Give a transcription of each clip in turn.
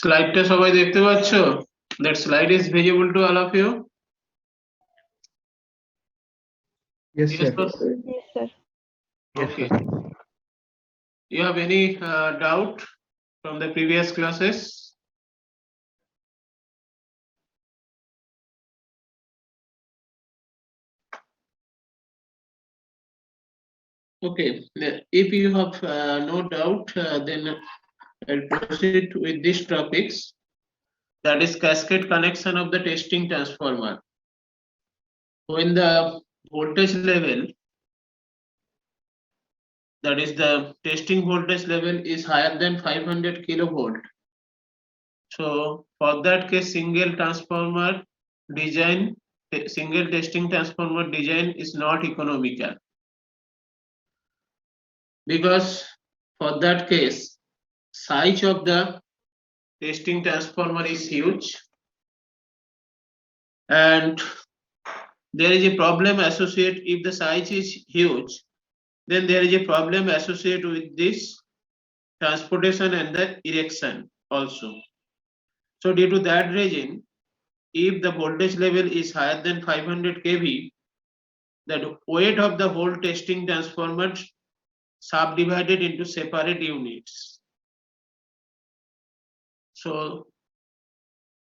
স্লাইডটা সবাই দেখতে পাচ্ছো? That slide is visible to all of you? Yes, Yes, sir. sir. Yes, sir. Yes, Okay. sir. You have any doubt from the previous classes? Okay, if you have no doubt, then I'll proceed with these topics. That is cascade connection of the testing transformer. When the voltage level, that is the testing voltage level, is higher than 500 kilovolt. So for that case, single transformer design, single testing transformer design is not economical, because for that case, size of the testing transformer is huge, and there is a problem associated. If the size is huge, then there is a problem associated with this transportation and the erection also. So due to that reason, if the voltage level is higher than 500 kV, the weight of the whole testing transformer subdivided into separate units. So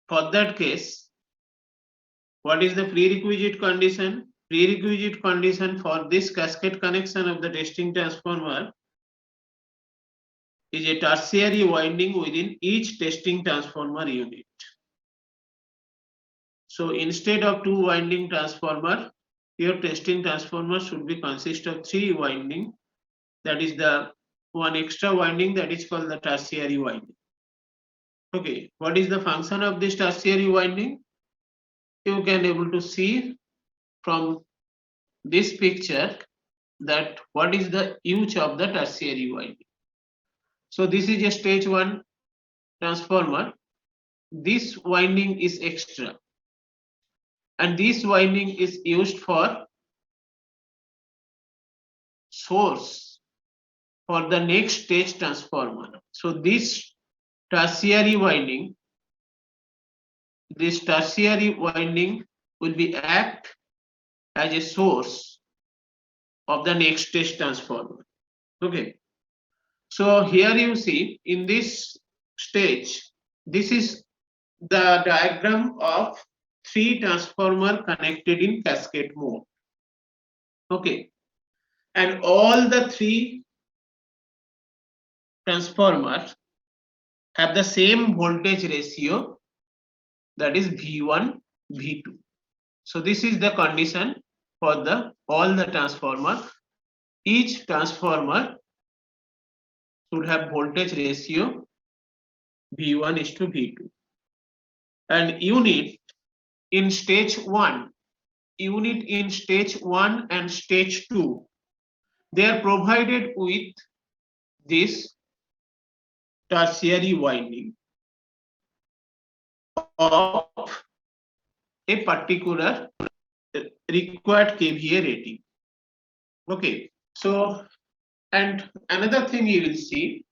for that case, what is the prerequisite condition? Prerequisite condition for this cascade connection of the testing transformer is a tertiary winding within each testing transformer unit. So instead of 2 winding transformer, your testing transformer should be consist of 3 winding. That is the one extra winding, that is called the tertiary winding. Okay, what is the function of this tertiary winding? You can able to see from this picture that what is the use of the tertiary winding. So this is a stage 1 transformer. This winding is extra, and this winding is used for source for the next stage transformer. So this tertiary winding will be act as a source of the next stage transformer. Okay, so here you see in this stage, this is the diagram of 3 transformer connected in cascade mode. Okay, and all the 3 transformers have the same voltage ratio, that is V1, V2. So this is the condition for the all the transformer. Each transformer should have voltage ratio V1 is to V2. And unit in stage 1 and stage 2, they are provided with this tertiary winding of a particular required kVA rating. Okay, so and another thing you will see,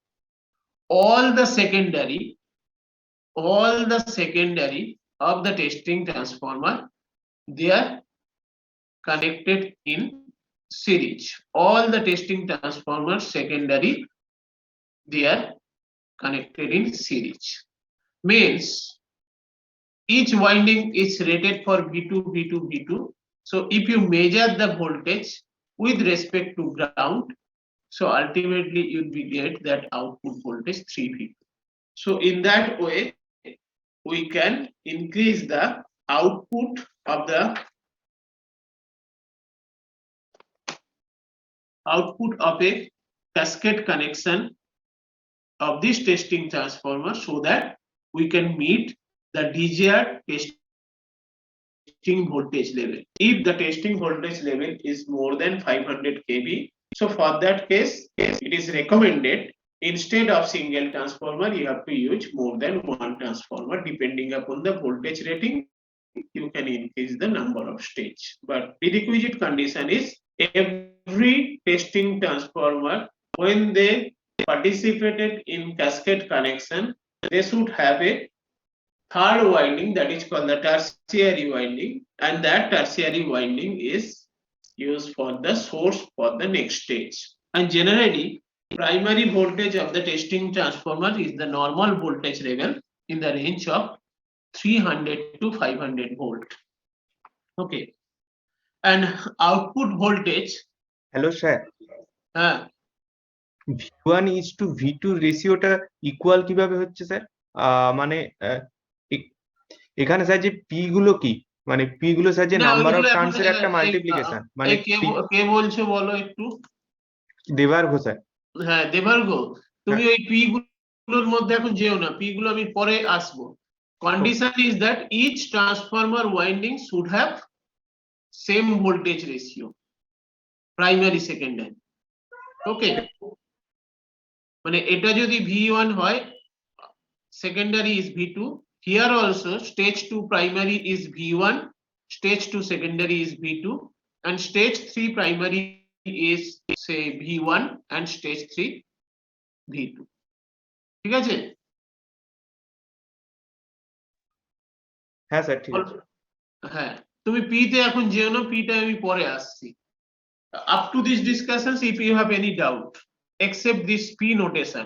all the secondary of the testing transformer, they are connected in series. All the testing transformers secondary, they are connected in series. Means each winding is rated for V2, V2, V2. So if you measure the voltage with respect to ground, so ultimately you will get that output voltage 3V. So in that way, we can increase the output of a cascade connection of this testing transformer, so that we can meet the desired testing voltage level. If the testing voltage level is more than 500 kV, so for that case, it is recommended, instead of single transformer, you have to use more than 1 transformer. Depending upon the voltage rating, you can increase the number of stage. But prerequisite condition is every testing transformer, when they participated in cascade connection, they should have a third winding that is called the tertiary winding, and that tertiary winding is used for the source for the next stage. And generally, primary voltage of the testing transformer is the normal voltage level in the range of 300 to 500 volt. Okay, and output voltage, hello sir, V1 is to V2 রেশিওটা equal কিভাবে হচ্ছে sir? মানে এখানে sir যে P গুলো কি, মানে P গুলো স্যার যে না, নাম্বার অফ ওইগুলো এখন, টার্নস এর একটা মাল্টিপ্লিকেশন, মানে কে বলছো বলো একটু। দেবার ঘো স্যার। হ্যাঁ, দেবার্গ, তুমি ওই পি গুলোর মধ্যে এখন যেও না, পি গুলো আমি পরে আসবো। Condition is that each transformer winding should have same voltage ratio, primary secondary. Okay, মানে এটা যদি V1 হয়, secondary is V2. Here also stage 2 primary is V1, stage 2 secondary is V2, and stage 3 primary is say V1 and stage 3 V2. ঠিক আছে? হ্যাঁ sir, ঠিক আছে। হ্যাঁ, তুমি পি তে এখন যেও না, পিটা আমি পরে আসছি। Up to these discussions, if you have any doubt, except this P notation,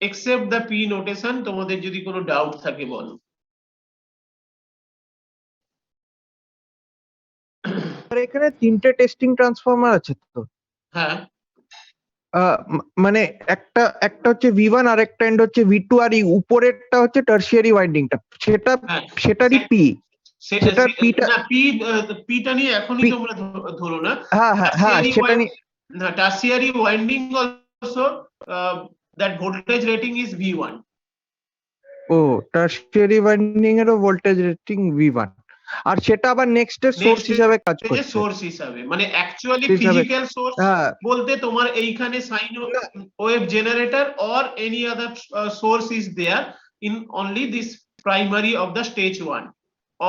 except the P notation, তোমাদের যদি কোনো ডাউট থাকে বলো। এখানে তিনটে টেস্টিং ট্রান্সফরমার আছে তো? হ্যাঁ, মানে একটা হচ্ছে V1, আর একটা এন্ড হচ্ছে V2, আর এই উপরেরটা হচ্ছে টারশিয়ারি ওয়াইন্ডিংটা, সেটারই পি। সেটা পিটা না, পিটা নিয়ে এখনই তোমরা ধরো না। হ্যাঁ সেটা নিয়ে। না, tertiary winding also that voltage rating is V1. ও, টারশিয়ারি ওয়াইন্ডিং এরও ভোল্টেজ রেটিং V1, আর সেটা আবার নেক্সট এর সোর্স হিসেবে কাজ করছে। সোর্স হিসাবে মানে অ্যাকচুয়ালি ফিজিক্যাল সোর্স বলতে তোমার এইখানে sine wave generator or any other source is there in only this primary of the stage 1,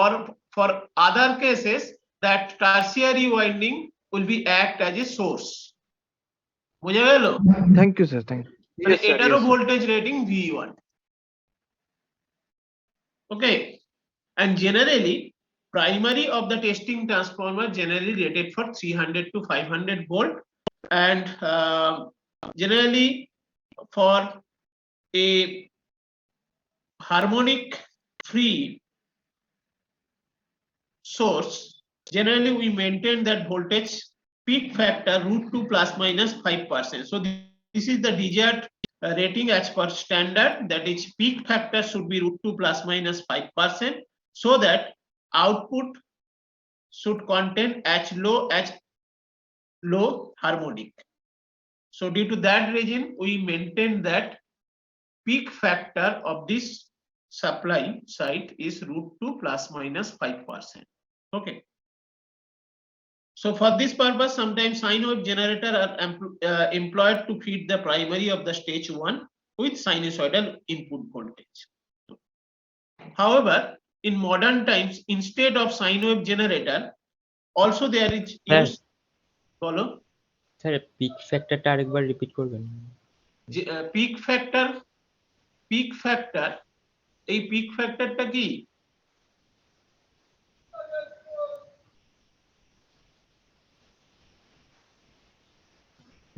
or for other cases that tertiary winding will be act as a source. বুঝা গেল? Thank you sir, thank you. মানে এটারও voltage rating V1. Okay, and generally primary of the testing transformer generally rated for 300 to 500 volt, and generally for a harmonic free source, generally we maintain that voltage peak factor √2 plus minus 5%. So this is the desired rating as per standard, that is peak factor should be √2 plus minus 5%, so that output should contain as low harmonic. So due to that reason, we maintain that peak factor of this supply side is √2 plus minus 5%. Okay. So for this purpose, sometimes sine wave generator are employed to feed the primary of the stage 1 with sinusoidal input voltage. However, in modern times, instead of sine wave generator, also there is use. Follow? Sir peak ফ্যাক্টরটা আরেকবার repeat করবেন? Peak factor, এই peak ফ্যাক্টরটা কি?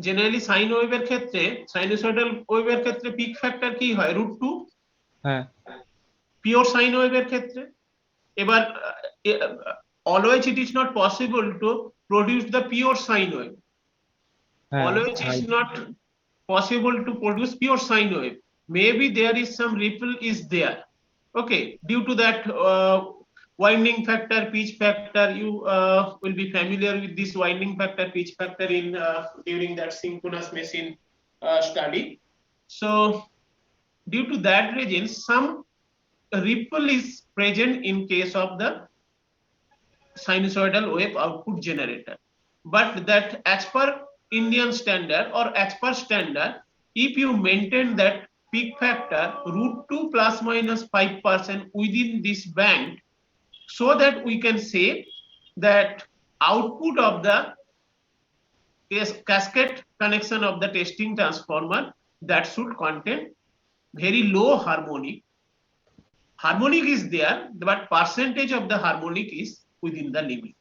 Generally sign ওয়েভের ক্ষেত্রে, সাইনুসয়েডাল ওয়েভের ক্ষেত্রে পিক ফ্যাক্টর কি হয়? √2। হ্যাঁ, পিওর সাইন ওয়েভের ক্ষেত্রে এবার always it is not possible to produce the pure sine wave. Always it is not possible to produce pure sine wave. Maybe there is some ripple is there. Okay, due to that winding factor, pitch factor, you will be familiar with this winding factor, pitch factor in during that synchronous machine study. So due to that reason, some ripple is present in case of the sinusoidal wave output generator, but that as per Indian standard or as per standard, if you maintain that peak factor √2 plus minus 5% within this band, so that we can say that output of the cascade connection of the testing transformer that should contain very low harmonic. Harmonic is there, but percentage of the harmonic is within the limit.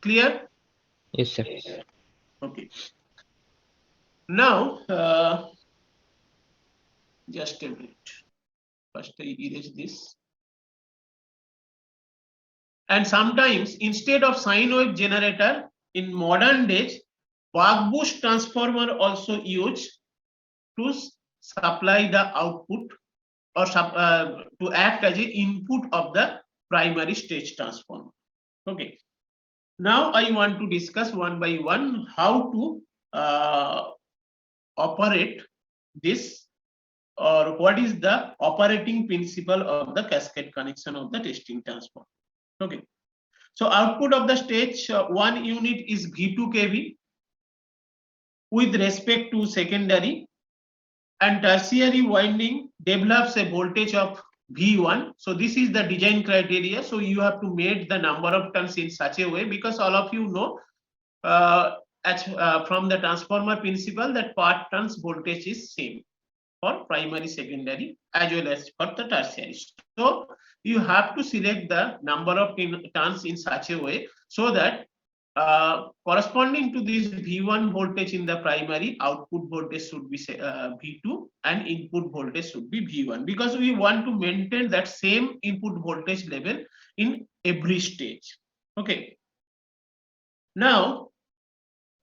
Clear? Yes, sir. Okay. Now, just a minute. First, I erase this. And sometimes, instead of sine wave generator, in modern days, buck boost transformer also used to supply the output or to act as an input of the primary stage transformer. Okay. Now I want to discuss one by one how to operate this, or what is the operating principle of the cascade connection of the testing transformer. Okay. So output of the stage 1 unit is V2 kV with respect to secondary, and tertiary winding develops a voltage of V1. So this is the design criteria. So you have to make the number of turns in such a way, because all of you know from the transformer principle that per turns voltage is same for primary, secondary as well as for the tertiary. So you have to select the number of turns in such a way so that corresponding to this V1 voltage in the primary, output voltage should be V2 and input voltage should be V1, because we want to maintain that same input voltage level in every stage. Okay. Now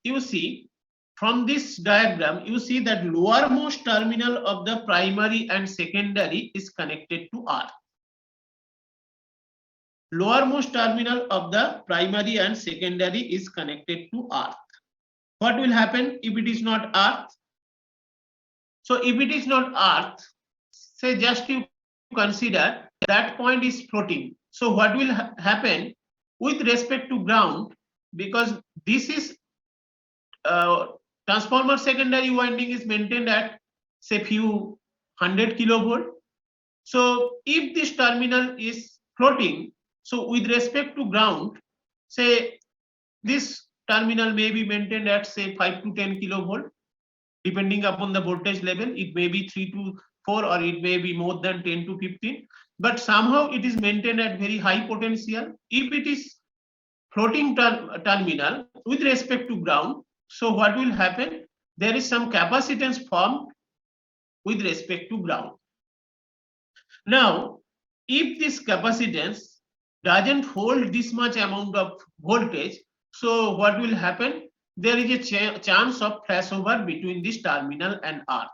you see from this diagram, you see that lowermost terminal of the primary and secondary is connected to earth. Lowermost terminal of the primary and secondary is connected to earth. What will happen if it is not earth? So if it is not earth, say just you consider that point is floating. So what will happen with respect to ground, because this is transformer secondary winding is maintained at say few 100 kilovolt. So if this terminal is floating, so with respect to ground, say this terminal may be maintained at say 5 to 10 kilovolt, depending upon the voltage level. It may be 3 to 4 or it may be more than 10 to 15, but somehow it is maintained at very high potential. If it is floating terminal with respect to ground, so what will happen? There is some capacitance formed with respect to ground. Now, if this capacitance doesn't hold this much amount of voltage, so what will happen? There is a chance of flashover between this terminal and earth.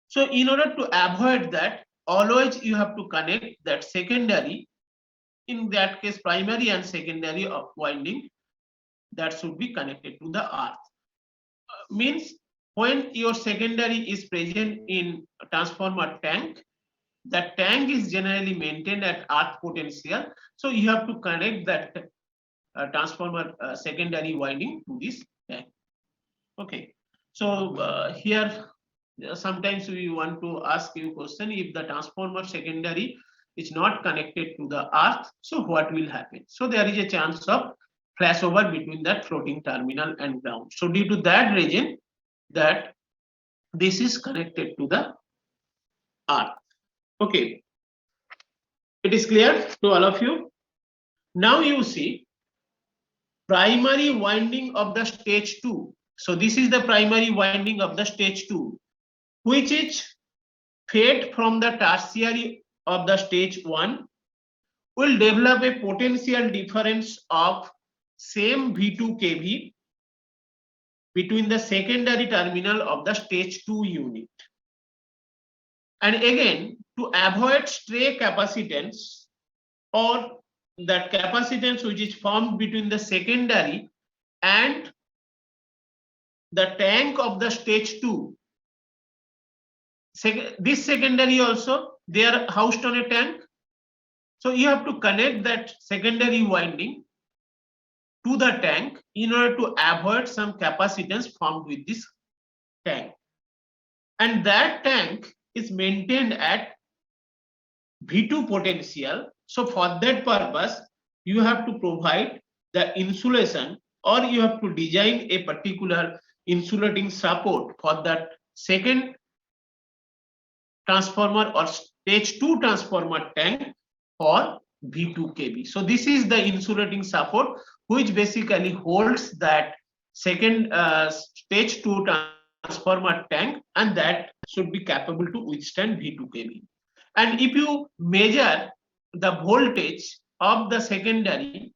So in order to avoid that, always you have to connect that secondary, in that case primary and secondary of winding, that should be connected to the earth. Means when your secondary is present in a transformer tank, that tank is generally maintained at earth potential. So you have to connect that transformer secondary winding to this tank. Okay. So here sometimes we want to ask you a question: if the transformer secondary is not connected to the earth, so what will happen? So there is a chance of flashover between that floating terminal and ground. So due to that reason, that this is connected to the earth. Okay, it is clear to all of you. Now you see primary winding of the stage 2. So this is the primary winding of the stage 2, which is fed from the tertiary of the stage 1, will develop a potential difference of same V2 kV between the secondary terminal of the stage 2 unit. And again, to avoid stray capacitance or that capacitance which is formed between the secondary and the tank of the stage 2, this secondary also, they are housed on a tank. So you have to connect that secondary winding to the tank in order to avoid some capacitance formed with this tank. And that tank is maintained at V2 potential. So for that purpose, you have to provide the insulation, or you have to design a particular insulating support for that second transformer or stage 2 transformer tank for V2 kV. So this is the insulating support which basically holds that second stage 2 transformer tank, and that should be capable to withstand V2 kV. And if you measure the voltage of the secondary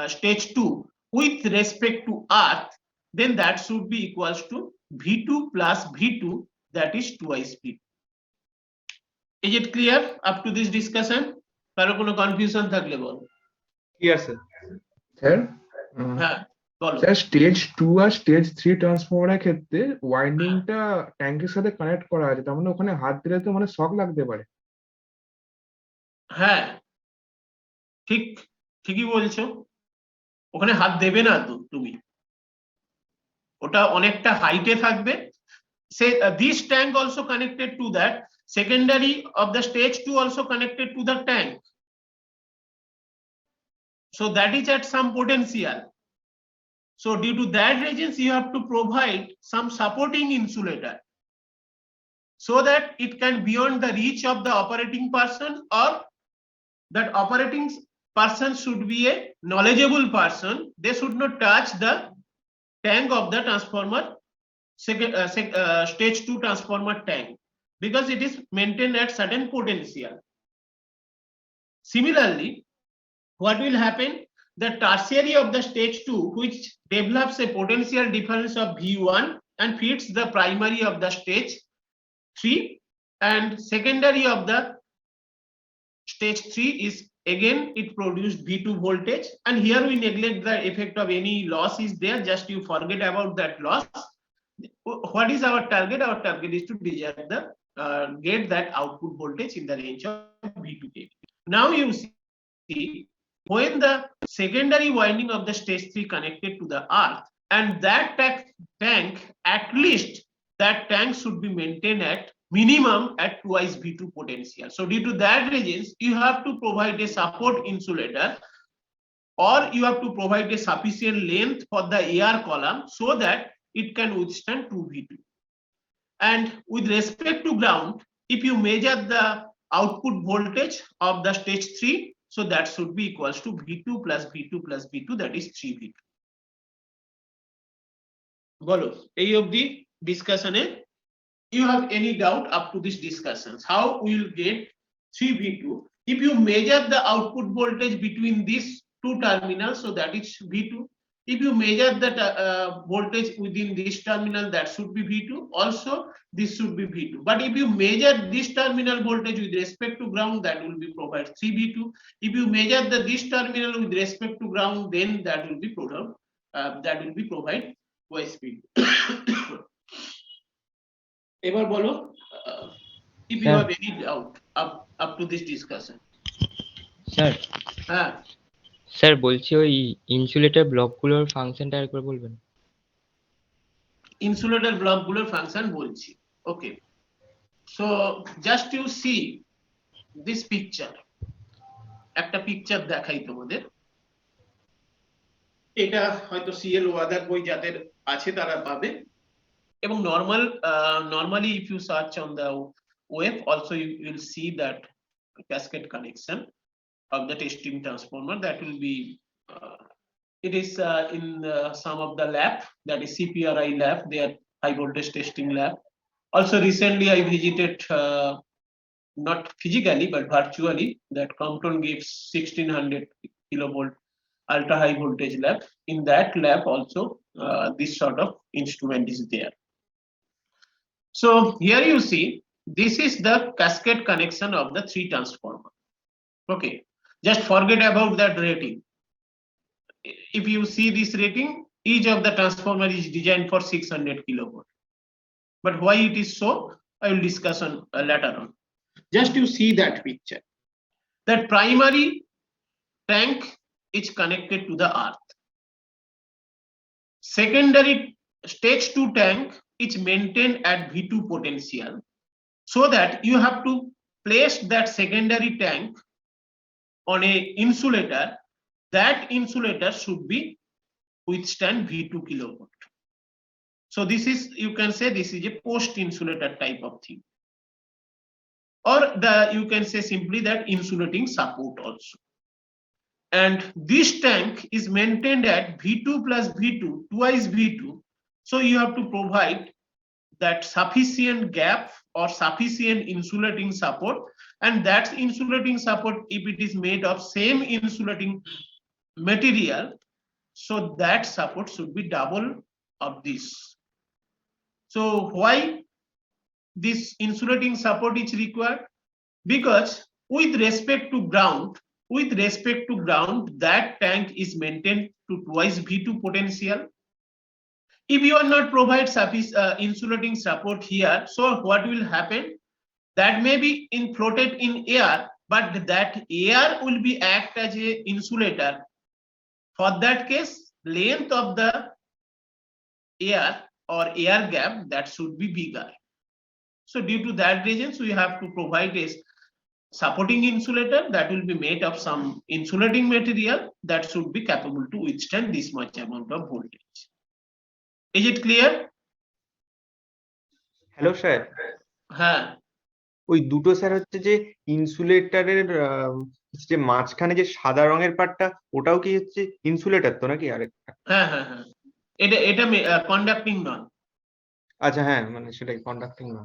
stage 2 with respect to earth, then that should be equals to V2 plus V2, that is twice V2. Is it clear up to this discussion? কারো কোনো confusion থাকলে বল। Clear sir. Sir হ্যাঁ বলো। Sir stage 2 আর stage 3 ট্রান্সফরমারের ক্ষেত্রে ওয়াইন্ডিংটা ট্যাঙ্কের সাথে connect করা আছে, তার মানে ওখানে হাত দিলে তো মানে শক লাগতে পারে। হ্যাঁ ঠিকই বলছো, ওখানে হাত দেবে না তো তুমি, ওটা অনেকটা হাইটে থাকবে। Say this tank also connected to that secondary of the stage 2 also connected to the tank, so that is at some potential. So due to that reasons you have to provide some supporting insulator so that it can beyond the reach of the operating person, or that operating person should be a knowledgeable person. They should not touch the tank of the transformer stage 2 transformer tank, because it is maintained at certain potential. Similarly, what will happen, the tertiary of the stage 2 which develops a potential difference of V1 and feeds the primary of the stage 3, and secondary of the stage 3 is again it produced V2 voltage, and here we neglect the effect of any loss is there, just you forget about that loss. What is our target? Our target is to design the get that output voltage in the range of V2 kV. Now you see, when the secondary winding of the stage 3 connected to the earth, and that tank, at least that tank should be maintained at minimum at twice V2 potential. So due to that reasons you have to provide a support insulator, or you have to provide a sufficient length for the air column so that it can withstand 2 V2. And with respect to ground, if you measure the output voltage of the stage 3, so that should be equals to V2 plus V2 plus V2, that is 3 V2. বলো এই অবধি ডিসকাশনে you have any doubt up to this discussions? How we will get 3 V2? If you measure the output voltage between these two terminals, so that is V2. If you measure the voltage within this terminal, that should be V2. Also, this should be V2. But if you measure this terminal voltage with respect to ground, that will be provide 3 V2. If you measure this terminal with respect to ground, then that will be provide twice V2. এবার বলো, if you have any doubt up to this discussion. Sir হ্যাঁ sir বলছি ওই insulator ব্লকগুলোর ফাংশনটা একবার বলবেন। Insulator ব্লকগুলোর function বলছি। Okay, so just you see this picture, একটা পিকচার দেখাই তোমাদের। এটা হয়তো সিএল ওয়াদার বই যাদের আছে তারা পাবে, এবং normally if you search on the web also you will see that cascade connection of the testing transformer, that will be it is in some of the lab, that is CPRI lab, their high voltage testing lab. Also recently I visited not physically but virtually that Compton gives 1600 kilovolt ultra high voltage lab. In that lab also this sort of instrument is there. So here you see, this is the cascade connection of the 3 transformer. Okay, just forget about that rating. If you see this rating, each of the transformer is designed for 600 kilovolt. But why it is so, I will discuss on later on. Just you see that picture, that primary tank is connected to the earth. Secondary stage 2 tank is maintained at V2 potential, so that you have to place that secondary tank on a insulator. That insulator should be withstand V2 kilovolt. So this is, you can say this is a post insulator type of thing, or you can say simply that insulating support also. And this tank is maintained at V2 plus V2, twice V2. So you have to provide that sufficient gap or sufficient insulating support, and that insulating support, if it is made of same insulating material, so that support should be double of this. So why this insulating support is required? Because with respect to ground, that tank is maintained to twice V2 potential. If you are not provide sufficient insulating support here, so what will happen? That may be floated in air, but that air will be act as a insulator. For that case, length of the air or air gap, that should be bigger. So due to that reasons, we have to provide a supporting insulator that will be made of some insulating material that should be capable to withstand this much amount of voltage. Is it clear? Hello sir, হ্যাঁ, ওই দুটো sir হচ্ছে যে ইনসুলেটরের যে মাঝখানে যে সাদা রঙের পার্টটা, ওটাও কি হচ্ছে ইনসুলেটর তো নাকি? আরেকটা, হ্যাঁ, এটা কন্ডাক্টিং নয়। আচ্ছা হ্যাঁ, মানে সেটাই কন্ডাক্টিং না।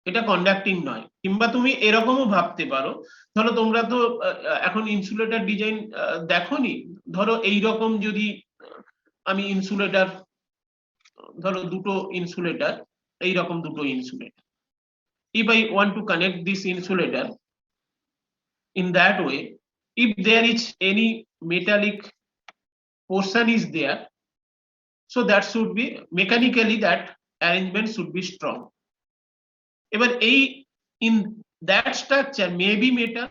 এটা কন্ডাক্টিং নয়। কিংবা তুমি এরকমও ভাবতে পারো, ধরো তোমরা তো এখন ইনসুলেটর ডিজাইন দেখোনি, ধরো এইরকম যদি আমি ইনসুলেটর, ধরো দুটো ইনসুলেটর, এইরকম দুটো insulator, if I want to connect this insulator in that way, if there is any metallic portion is there, so that should be mechanically, that arrangement should be strong. Ebar in that structure may be metal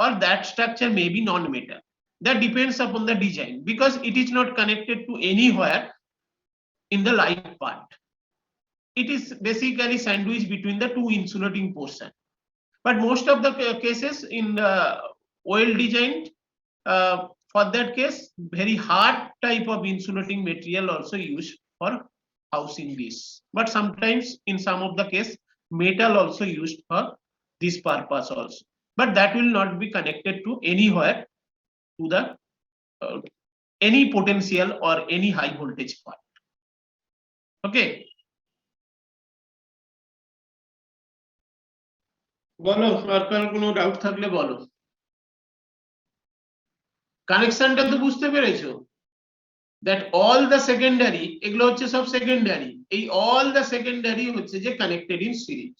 or that structure may be non-metal. That depends upon the design, because it is not connected to anywhere in the light part. It is basically sandwiched between the two insulating portion. But most of the cases in well designed, for that case, very hard type of insulating material also used for housing this. But sometimes in some of the case, metal also used for this purpose also. But that will not be connected to anywhere to the any potential or any high voltage part. Okay. বলো, আর কোনো doubt থাকলে বলো। কানেকশনটা তো বুঝতে পেরেছো? That all the secondary, এগুলো হচ্ছে সব সেকেন্ডারি, এই অল দ্য সেকেন্ডারি হচ্ছে যে connected in series,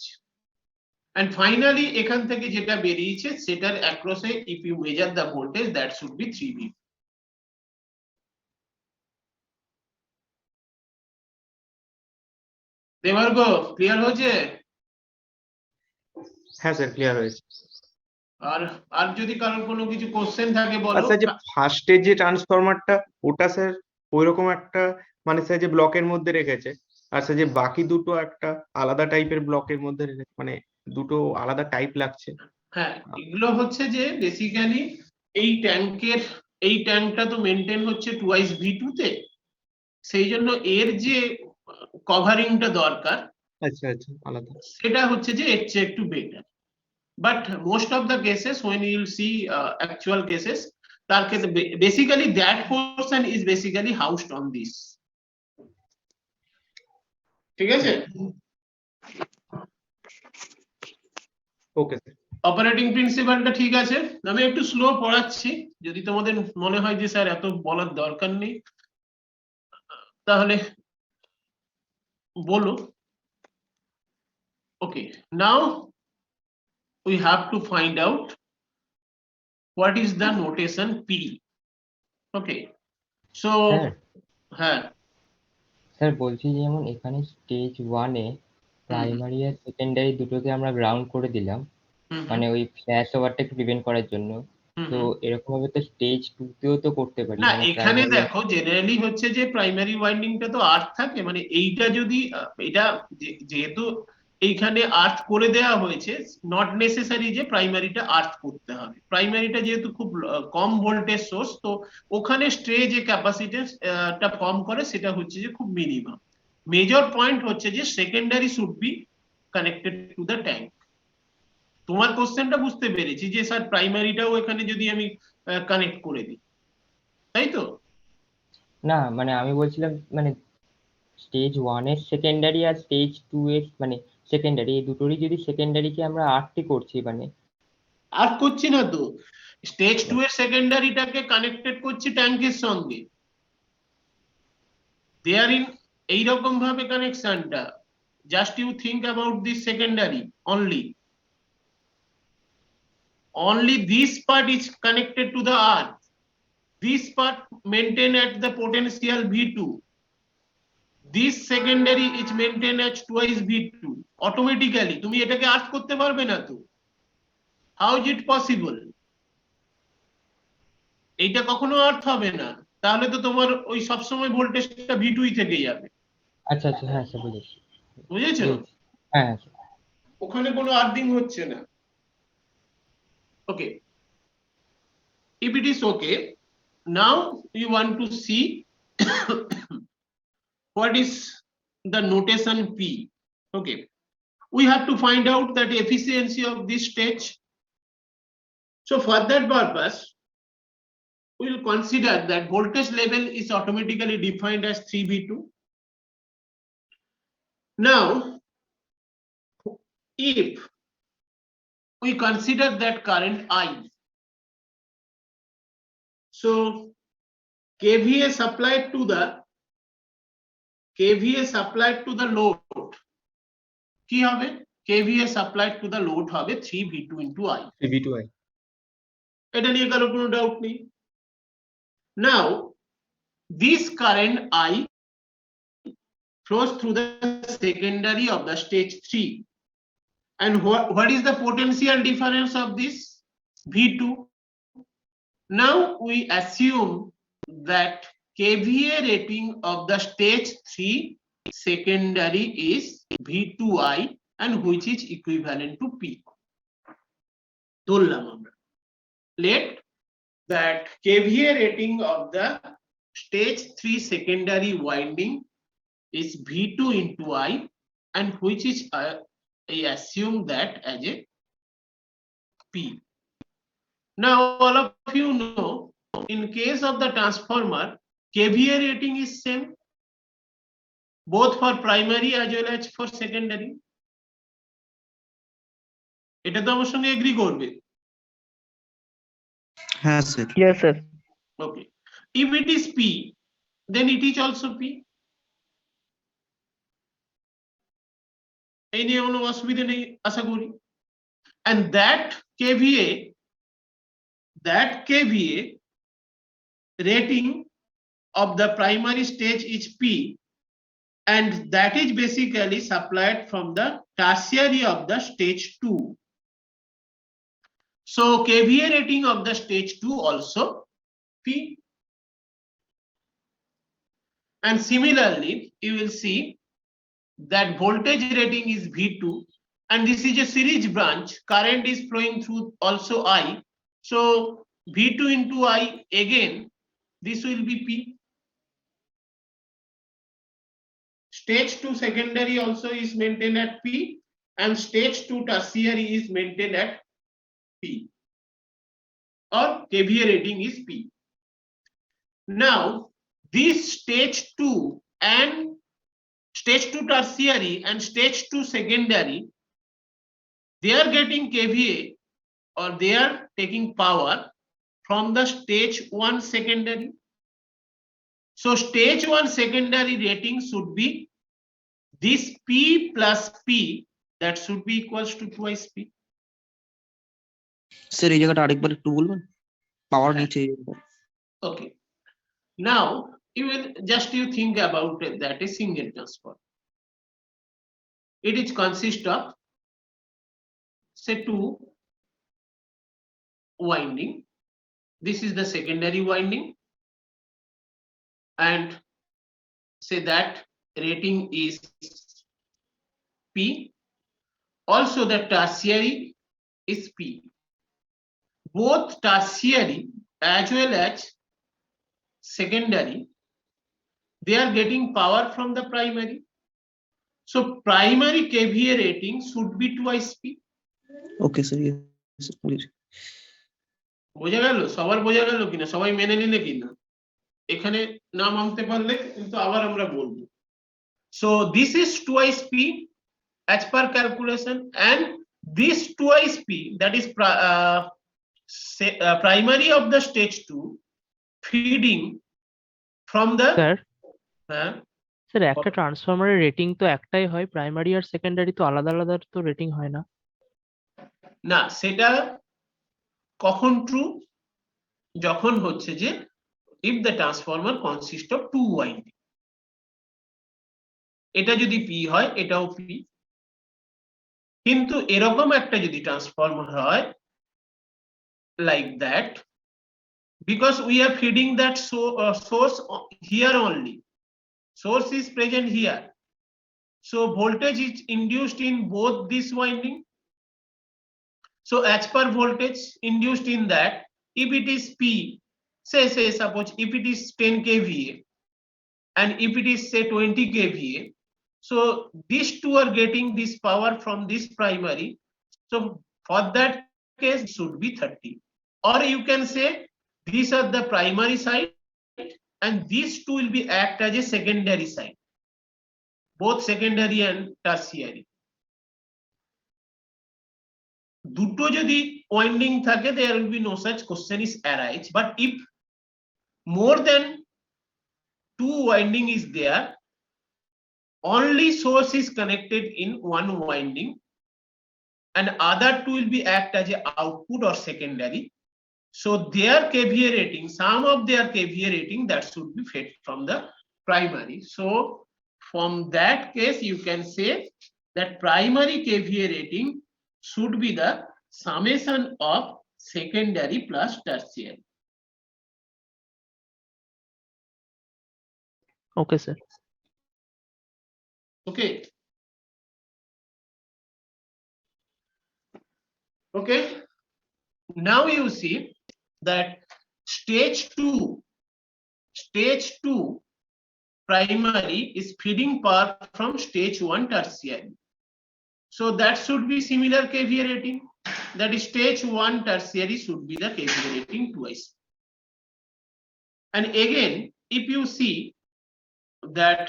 and finally এখান থেকে যেটা বেরিয়েছে সেটার অ্যাক্রসে if you measure the voltage, that should be 3V। Debarg, clear হয়েছে? হ্যাঁ স্যার, ক্লিয়ার হয়েছে। আর যদি কারোর কোনো কিছু কোশ্চেন থাকে বলো। আচ্ছা, যে ফার্স্টের যে ট্রান্সফরমারটা, ওটা স্যার ওইরকম একটা, মানে স্যার যে ব্লকের মধ্যে রেখেছে, আর স্যার যে বাকি দুটো একটা আলাদা টাইপের ব্লকের মধ্যে রেখেছে, মানে দুটো আলাদা টাইপ লাগছে। হ্যাঁ, এগুলো হচ্ছে যে বেসিক্যালি এই ট্যাঙ্কটা তো মেনটেন হচ্ছে টুয়াইস V2 তে, সেই জন্য এর যে কভারিংটা দরকার, আচ্ছা আচ্ছা, আলাদা। সেটা হচ্ছে যে এর চেয়ে একটু better. But most of the cases when you will see actual cases, তার ক্ষেত্রে basically that portion is basically housed on this. ঠিক আছে? Okay sir. অপারেটিং প্রিন্সিপালটা ঠিক আছে। আমি একটু স্লো পড়াচ্ছি, যদি তোমাদের মনে হয় যে স্যার এত বলার দরকার নেই তাহলে বলো। ওকে, নাও we have to find out what is the notation P. Okay, so হ্যাঁ স্যার বলছি, যেমন এখানে স্টেজ 1 এ প্রাইমারি আর সেকেন্ডারি দুটোকে আমরা গ্রাউন্ড করে দিলাম, মানে ওই ফ্ল্যাশ ওভারটা একটু প্রিভেন্ট করার জন্য। তো এরকম ভাবে তো স্টেজ 2 তেও তো করতে পারি। না, এখানে দেখো জেনারেলি হচ্ছে যে প্রাইমারি ওয়াইন্ডিংটা তো আর্থ থাকে, মানে এইটা যদি এটা যেহেতু এইখানে আর্থ করে দেওয়া হয়েছে, নট নেসেসারি যে প্রাইমারিটা আর্থ করতে হবে। প্রাইমারিটা যেহেতু খুব কম ভোল্টেজ সোর্স, তো ওখানে স্ট্রে যে ক্যাপাসিটেন্সটা ফর্ম করে সেটা হচ্ছে যে খুব মিনিমাম। মেজর পয়েন্ট হচ্ছে যে secondary should be connected to the tank. তোমার কোশ্চেনটা বুঝতে পেরেছি যে স্যার প্রাইমারিটাও এখানে যদি আমি কানেক্ট করে দিই, তাই তো? না মানে আমি বলছিলাম মানে স্টেজ 1 এর সেকেন্ডারি আর স্টেজ 2 এর মানে সেকেন্ডারি, এই দুটোরই যদি সেকেন্ডারিকে আমরা আরটি করছি মানে আর করছি না তো, স্টেজ 2 এর সেকেন্ডারিটাকে কানেক্টেড করছি ট্যাঙ্কের সঙ্গে, দেয়ার ইন এইরকম ভাবে কানেকশনটা, just you think about this secondary only this part is connected to the earth, this part maintained at the potential V2, this secondary is maintained at twice V2 automatically। তুমি এটাকে আর্থ করতে পারবে না তো, how is it possible? এইটা কখনো আর্থ হবে না, তাহলে তো তোমার ওই সবসময় ভোল্টেজটা V2 থেকে যাবে। আচ্ছা আচ্ছা, হ্যাঁ স্যার বুঝেছি বুঝেছো? হ্যাঁ হ্যাঁ স্যার। ওখানে কোনো আর্থিং হচ্ছে না। Okay, if it is okay, now you want to see what is the notation P. Okay, we have to find out that efficiency of this stage. So for that purpose, we will consider that voltage level is automatically defined as 3V2. Now, if we consider that current I, so KVA supplied to the load কি হবে? KVA supplied to the load হবে 3V2 into I। 3v2i। এটা নিয়ে কারো কোনো doubt নেই। Now this current I flows through the secondary of the stage 3, and what is the potential difference of this? V2. Now we assume that KVA rating of the stage 3 secondary is V2I, and which is equivalent to P. ধরলাম আমরা, let that KVA rating of the stage 3 secondary winding is V2 into I, and which is I assume that as a P. Now all of you know, in case of the transformer, KVA rating is same both for primary as well as for secondary। এটা তো আমার সঙ্গে agri করবে। হ্যাঁ sir. Yes sir. Okay, if it is P, then it is also P। এই নিয়ে কোনো অসুবিধা নেই আশা করি। And that KVA rating of the primary stage is P, and that is basically supplied from the tertiary of the stage 2. So KVA rating of the stage 2 also P. And similarly, you will see that voltage rating is V2, and this is a series branch, current is flowing through also I, so V2 into I, again this will be P. Stage 2 secondary also is maintained at P, and stage 2 tertiary is maintained at P, or KVA rating is P. Now this stage 2 and stage 2 tertiary and stage 2 secondary, they are getting KVA, or they are taking power from the stage 1 secondary. So stage 1 secondary rating should be this P plus P, that should be equals to twice P. Sir এই জায়গাটা আরেকবার একটু বলবেন, পাওয়ার নিচে। Okay, now you think about it, that is single transformer. It is consist of say 2 winding. This is the secondary winding, and say that rating is P. Also the tertiary is P. Both tertiary as well as secondary, they are getting power from the primary, So primary KVA rating should be twice P. Okay, sir. Yes, sir, please. বোঝা গেল? সবার বোঝা গেল কিনা? সবাই মেনে নিলে কিনা? এখানে না মানতে পারলে কিন্তু আবার আমরা বলবো। So this is twice P as per calculation, and this twice P, that is primary of the stage 2 feeding from the sir হ্যাঁ স্যার একটা ট্রান্সফরমারের রেটিং তো একটাই হয়, প্রাইমারি আর সেকেন্ডারি তো আলাদা আলাদা তো রেটিং হয় না। না, সেটা কখন ট্রু? যখন হচ্ছে যে if the transformer consists of two winding, এটা যদি P হয় এটাও P, কিন্তু এরকম একটা যদি ট্রান্সফরমার হয় like that, because we are feeding that source here only, source is present here, so voltage is induced in both this winding. So as per voltage induced in that, if it is P, say suppose if it is 10 kVA and if it is say 20 kVA, so these two are getting this power from this primary, so for that case it should be 30, or you can say these are the primary side and these two will be act as a secondary side, both secondary and tertiary. দুটো যদি winding থাকে there will be no such question is arise, but if more than two winding is there, only source is connected in one winding and other two will be act as a output or secondary, so their KVA rating, some of their KVA rating that should be fed from the primary. So from that case you can say that primary KVA rating should be the summation of secondary plus tertiary. Okay sir. Okay. Okay. Now you see that stage 2 primary is feeding power from stage 1 tertiary. So that should be similar KVA rating. That is stage 1 tertiary should be the KVA rating twice. And again, if you see that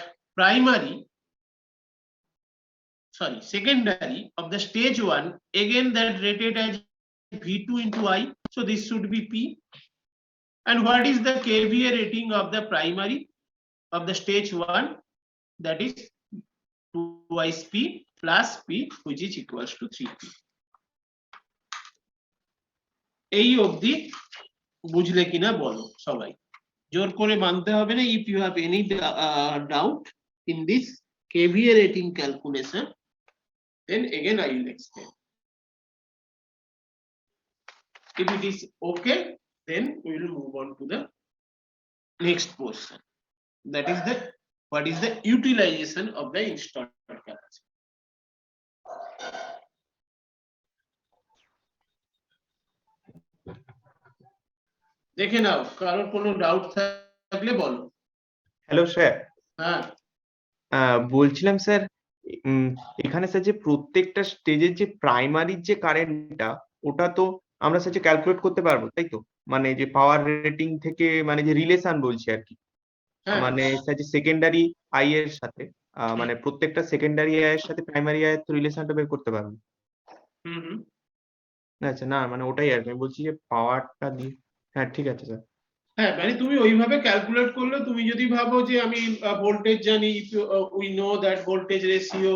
secondary of the stage 1, again that rated as V2 into I, so this should be P. And what is the KVA rating of the primary of the stage 1? That is twice P plus P, which is equals to 3P. এই অবধি বুঝলে কিনা বলো সবাই? জোর করে মানতে হবে না। If you have any doubt in this KVA rating calculation, then again I will explain. If it is okay, then we will move on to the next portion. That is the what is the utilization of the installed capacity. দেখে নাও, কারোর কোনো doubt থাকলে বলো। Hello sir, হ্যাঁ বলছিলাম sir এখানে sir যে প্রত্যেকটা স্টেজের যে প্রাইমারির যে কারেন্টটা ওটা তো আমরা স্যার যে ক্যালকুলেট করতে পারবো, তাই তো? মানে যে পাওয়ার রেটিং থেকে মানে যে রিলেশন বলছি আর কি, মানে স্যার যে সেকেন্ডারি আই এর সাথে মানে প্রত্যেকটা সেকেন্ডারি আই এর সাথে প্রাইমারি আই এর তো রিলেশনটা বের করতে পারবো। আচ্ছা, না মানে ওটাই আর কি আমি বলছি যে পাওয়ারটা দিয়ে। হ্যাঁ ঠিক আছে স্যার। হ্যাঁ মানে তুমি ওইভাবে ক্যালকুলেট করলে, তুমি যদি ভাবো যে আমি ভোল্টেজ জানি, we know that voltage ratio,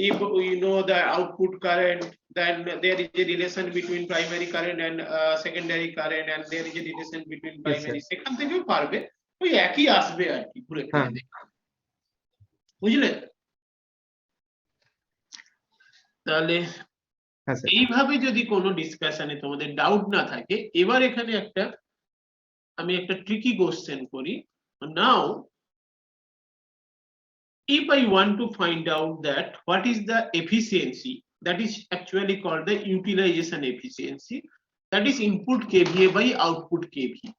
if we know the output current, then there is a relation between primary current and secondary current, and there is a relation between primary, সেখান থেকেও পারবে, ওই একই আসবে আর কি ঘুরে ফিরে দেখে। বুঝলে? তাহলে এইভাবে যদি কোনো ডিসকাশনে তোমাদের ডাউট না থাকে, এবার এখানে আমি একটা ট্রিকি কোশ্চেন করি। নাও if I want to find out that what is the efficiency, that is actually called the utilization efficiency, that is input KVA by output KVA,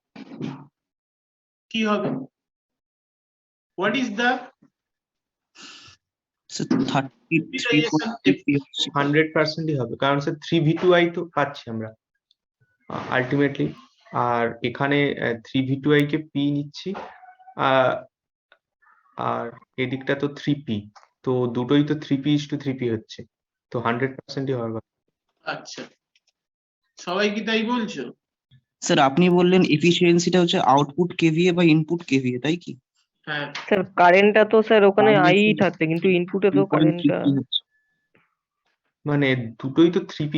কি হবে? What is the So 33.50 হচ্ছে। 100%ই হবে, কারণ sir 3v2i তো পাচ্ছি আমরা ultimately, আর এখানে 3v2i কে p নিচ্ছি, আহ, আর এদিকটা তো 3p, তো দুটোই তো 3p/3p হচ্ছে, তো 100%ই হওয়ার কথা। আচ্ছা, সবাই কি তাই বলছো? স্যার আপনি বললেন এফিসিয়েন্সিটা হচ্ছে আউটপুট কেভিএ বা ইনপুট কেভিএ, তাই কি? হ্যাঁ, স্যার কারেন্টটা তো স্যার ওখানে তাহলে আই স্যার থাকছে, কিন্তু ইনপুটে তো কারেন্টটা 2.33 হচ্ছে। মানে দুটোই তো 3p,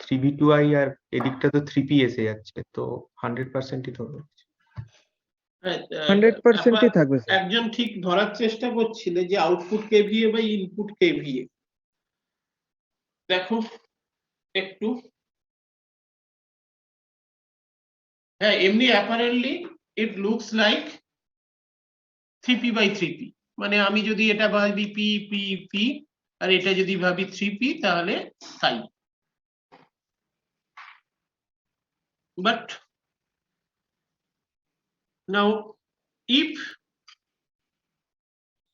3v2i আর এদিকটা তো 3p এসে যাচ্ছে, তো 100%ই তো হবে। হ্যাঁ, 100%ই থাকবে স্যার। একজন ঠিক ধরার চেষ্টা করছিলে যে আউটপুট কেভিএ বা ইনপুট কেভিএ। দেখো একটু, হ্যাঁ এমনি apparently it looks like 3p/3p, মানে আমি যদি এটা ভাবি p p p আর এটা যদি ভাবি 3p তাহলে তাই, but now if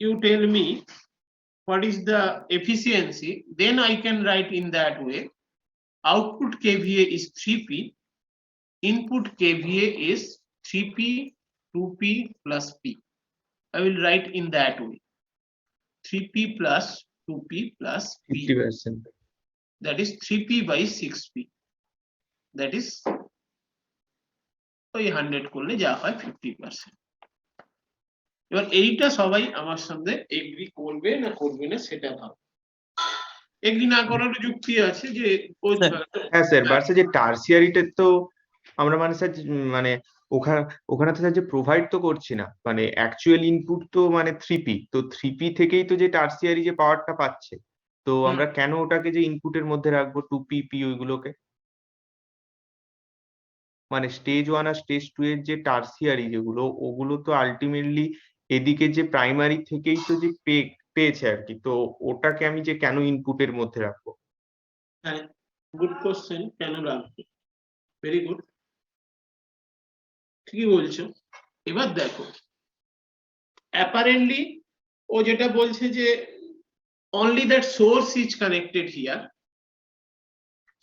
you tell me what is the efficiency, then I can write in that way: output kVA is 3p, input kVA is 3p 2p plus p. I will write in that way: 3p plus 2p plus p, 50%। that is 3p/6p, that is ওই 100 করলে যা হয় 50%। এবার এইটা সবাই আমার সঙ্গে agri করবে না করবে না সেটা ভাব, এগ্রি না করার যুক্তি আছে যে হ্যাঁ স্যার, বাট যে টার্সিয়ারিতে তো আমরা মানে স্যার মানে ওখানে তো স্যার যে প্রোভাইড তো করছি না, মানে অ্যাকচুয়াল ইনপুট তো মানে 3p, তো 3p থেকেই তো যে টার্সিয়ারি যে পাওয়ারটা পাচ্ছে, তো আমরা কেন ওটাকে যে ইনপুটের মধ্যে রাখবো 2p p ওইগুলোকে, মানে স্টেজ 1 আর স্টেজ 2 এর যে টার্সিয়ারি যেগুলো, ওগুলো তো আলটিমেটলি এদিকে যে প্রাইমারি থেকেই তো যে পেয়েছে আর কি, তো ওটাকে আমি যে কেন ইনপুটের মধ্যে রাখবো? হ্যাঁ, গুড কোশ্চেন, কেন রাখবো, ভেরি গুড, ঠিকই বলছো। এবার দেখো অ্যাপারেন্টলি ও যেটা বলছে যে only that source is connected here,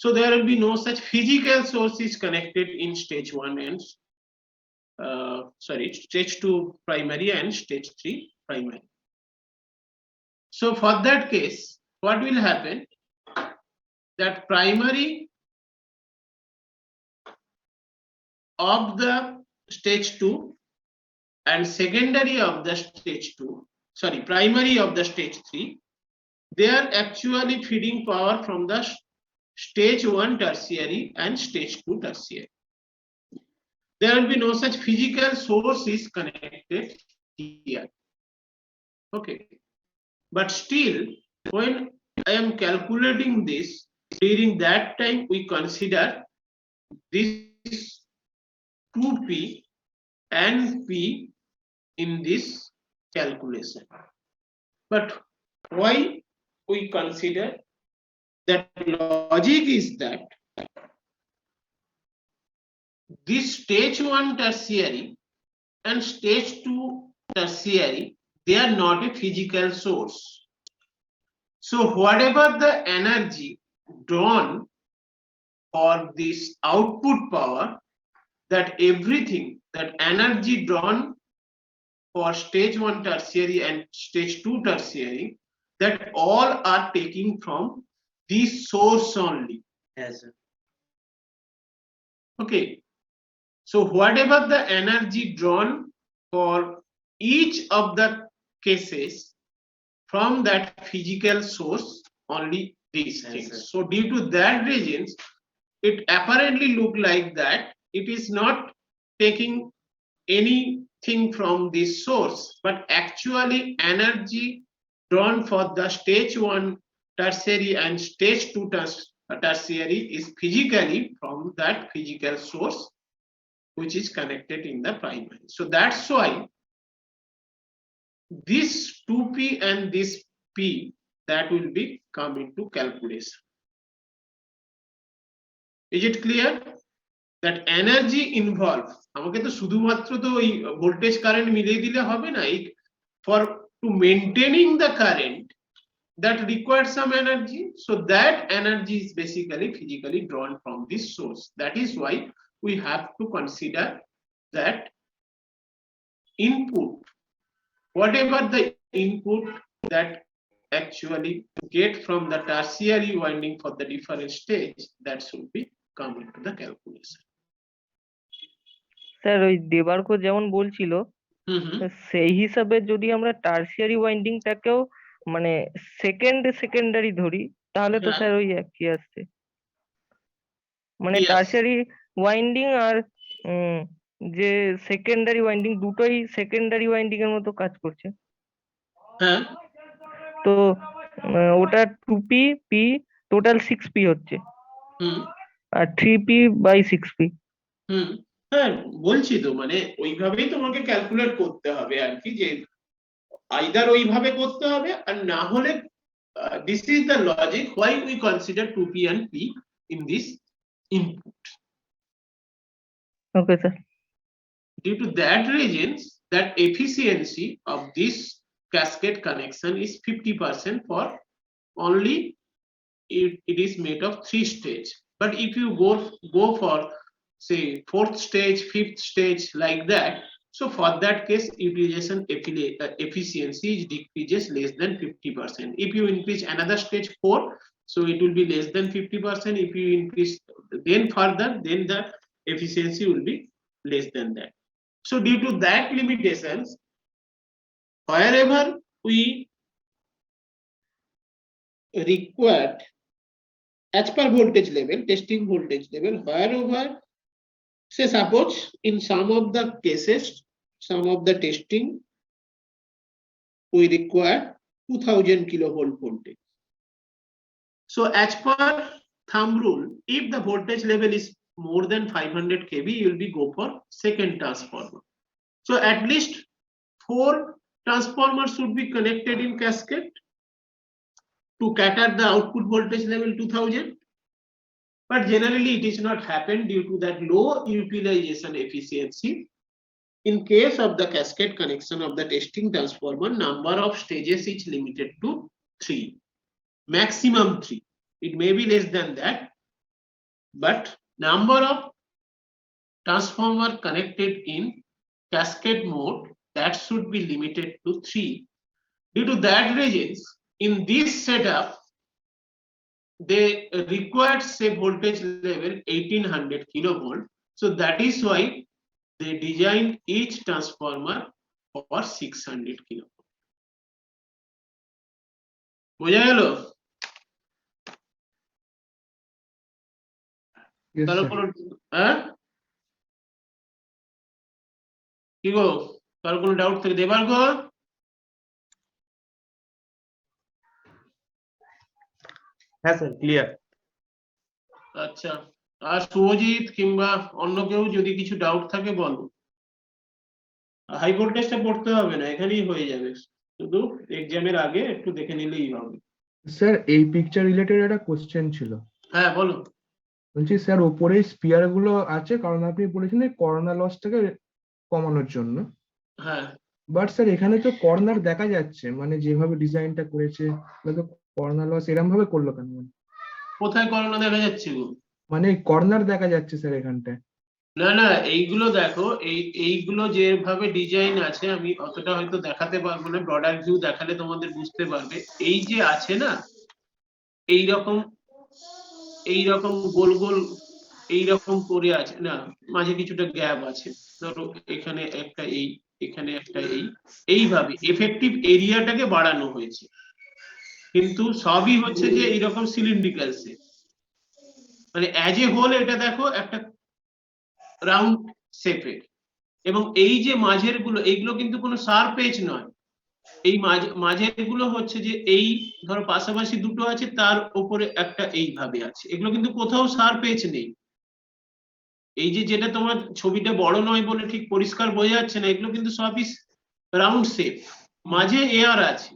so there will be no such physical source is connected in stage 1 and stage 2 primary and stage 3 primary. So for that case what will happen, that primary of the stage 2 and secondary of the stage 2, primary of the stage 3, they are actually feeding power from the stage 1 tertiary and stage 2 tertiary. There will be no such physical source is connected here. Okay, but still when I am calculating this, during that time we consider this 2p and p in this calculation. But why we consider that? Logic is that this stage 1 tertiary and stage 2 tertiary, they are not a physical source. So whatever the energy drawn for this output power, that everything, that energy drawn for stage 1 tertiary and stage 2 tertiary, that all are taking from this source only. Yes, sir. Okay, so whatever the energy drawn for each of the cases from that physical source, only these things. So due to that reasons, it apparently look like that it is not taking anything from this source, but actually energy drawn for the stage 1 tertiary and stage 2 tertiary is physically from that physical source which is connected in the primary. So that's why this 2p and this p, that will be come into calculation. Is it clear that energy involved, আমাকে তো শুধুমাত্র তো ওই voltage current মিলিয়ে দিলে হবে না, for to maintaining the current that requires some energy. So that energy is basically physically drawn from this source. That is why we have to consider that input, whatever the input that actually get from the tertiary winding for the different stage, that should be come into the calculation. Sir ওই দেবার্ঘ যেমন বলছিল Mhm. সেই হিসাবে যদি আমরা tertiary ওয়াইন্ডিংটাকেও মানে secondary ধরি তাহলে তো হ্যাঁ। স্যার ওই একই আসছে মানে Yes. টার্সিয়ারি ওয়াইন্ডিং আর যে সেকেন্ডারি ওয়াইন্ডিং দুটোই সেকেন্ডারি ওয়াইন্ডিং এর মতো কাজ করছে হ্যাঁ তো ওটা 2p p টোটাল 6p হচ্ছে হুম আর 3p বাই 6p হুম হ্যাঁ বলছি তো মানে ওইভাবেই তোমাকে ক্যালকুলেট করতে হবে আর কি, যে আইদার ওইভাবে করতে হবে আর না হলে this is the logic why we consider 2p and p in this input. Okay sir Due to that reasons, that efficiency of this cascade connection is 50% for only it is made of 3 stage. But if you go for say 4th stage, 5th stage like that, so for that case utilization efficiency decreases less than 50%. If you increase another stage 4, so it will be less than 50%. If you increase then further, then the efficiency will be less than that. So due to that limitations, wherever we required as per voltage level, testing voltage level, wherever say suppose in some of the cases, some of the testing we require 2000 kilovolt voltage. So as per thumb rule, if the voltage level is more than 500 kV, you will be go for second transformer. So at least 4 transformers should be connected in cascade to cater the output voltage level 2000. But generally it is not happen due to that low utilization efficiency. In case of the cascade connection of the testing transformer, number of stages is limited to 3, maximum 3. It may be less than that, but number of transformer connected in cascade mode, that should be limited to 3. Due to that reasons, in this setup they required say voltage level 1800 kilovolt. So that is why they designed each transformer for 600 kilovolt. বোঝা গেল? Yes, কারো sir. কোনো হ্যাঁ কি গো কারো কোনো doubt থেকে দেবার গো? হ্যাঁ স্যার ক্লিয়ার। আচ্ছা, আর শুভজিৎ কিংবা অন্য কেউ যদি কিছু ডাউট থাকে বলো। হাই ভোল্টেজটা পড়তে হবে না, এখানেই হয়ে যাবে, শুধু এক্সামের আগে একটু দেখে নিলেই হবে। স্যার এই পিকচার রিলেটেড একটা কোশ্চেন ছিল, হ্যাঁ বলো। বলছি স্যার ওপরে স্পিয়ার গুলো আছে কারণ আপনি বলেছেন কর্নার লসটাকে কমানোর জন্য, হ্যাঁ বাট স্যার এখানে তো কর্নার দেখা যাচ্ছে, মানে যেভাবে ডিজাইনটা করেছে তো কর্নার লস এরকম ভাবে করলো কেন? কোথায় করোনা দেখা যাচ্ছে গো? মানে কর্নার দেখা যাচ্ছে স্যার এখানটায়। না না এইগুলো দেখো, এইগুলো যেভাবে ডিজাইন আছে আমি অতটা হয়তো দেখাতে পারবো না, ব্রডার ভিউ দেখালে তোমাদের বুঝতে পারবে। এই যে আছে না এইরকম এইরকম গোল গোল এইরকম করে আছে না, মাঝে কিছুটা গ্যাপ আছে, ধরো এখানে একটা এই এখানে একটা এইভাবে এফেক্টিভ এরিয়াটাকে বাড়ানো হয়েছে, কিন্তু সবই হচ্ছে যে এইরকম সিলিন্ড্রিক্যাল শেপ, মানে অ্যাজ এ হোল এটা দেখো একটা রাউন্ড শেপের, এবং এই যে মাঝের গুলো এইগুলো কিন্তু কোনো শার্প এজ নয়, এই মাঝের গুলো হচ্ছে যে এই ধরো পাশাপাশি দুটো আছে তার উপরে একটা এইভাবে আছে, এগুলো কিন্তু কোথাও শার্প এজ নেই। এই যে যেটা তোমার ছবিটা বড় নয় বলে ঠিক পরিষ্কার বোঝা যাচ্ছে না, এগুলো কিন্তু সবই রাউন্ড শেপ, মাঝে এয়ার আছে,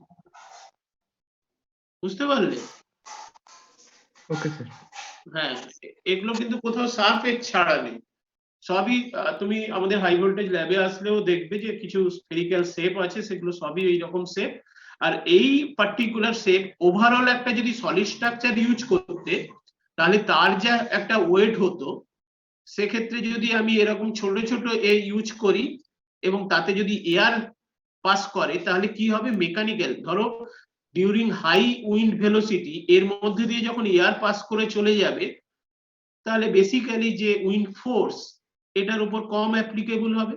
বুঝতে পারলে? Okay sir. হ্যাঁ এগুলো কিন্তু কোথাও শার্প এজ ছাড়া নেই, সবই তুমি আমাদের হাই ভোল্টেজ ল্যাবে আসলেও দেখবে যে কিছু স্ফেরিক্যাল শেপ আছে, সেগুলো সবই এইরকম শেপ। আর এই পার্টিকুলার শেপ ওভারঅল একটা যদি সলিড স্ট্রাকচার ইউজ করতে, তাহলে তার যা একটা ওয়েট হতো, সেক্ষেত্রে যদি আমি এরকম ছোট ছোট ইউজ করি এবং তাতে যদি এয়ার পাস করে, তাহলে কি হবে, মেকানিক্যাল, ধরো ডিউরিং হাই উইন্ড ভেলোসিটি এর মধ্যে দিয়ে যখন এয়ার পাস করে চলে যাবে, তাহলে বেসিক্যালি যে উইন্ড ফোর্স এটার উপর কম অ্যাপ্লিকেবল হবে।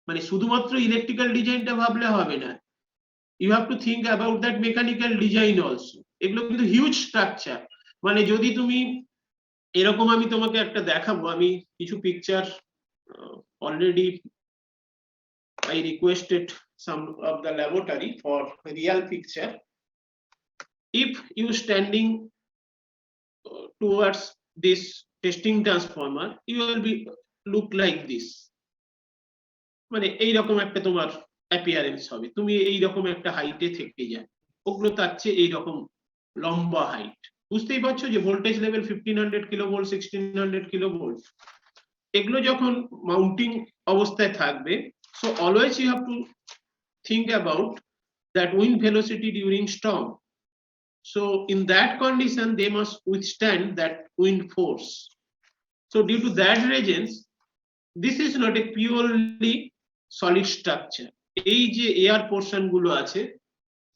মানে শুধুমাত্র ইলেকট্রিক্যাল ডিজাইনটা ভাবলে হবে না, you have to think about that mechanical design also. এগুলো কিন্তু হিউজ স্ট্রাকচার। মানে যদি তুমি এরকম, আমি তোমাকে একটা দেখাবো, আমি কিছু picture already I requested some of the laboratory for real picture. If you standing towards this testing transformer, you will be look like this. মানে এইরকম একটা তোমার অ্যাপিয়ারেন্স হবে, তুমি এইরকম একটা হাইটে থেকে যায়, ওগুলো তার চেয়ে এইরকম লম্বা হাইট। বুঝতেই পারছো যে ভোল্টেজ লেভেল 1500 কিলোভোল্ট, 1600 কিলোভোল্ট, এগুলো যখন মাউন্টিং অবস্থায় থাকবে, so always you have to think about that wind velocity during storm. So in that condition they must withstand that wind force. So due to that reasons, this is not a purely solid structure. এই যে air portion গুলো আছে,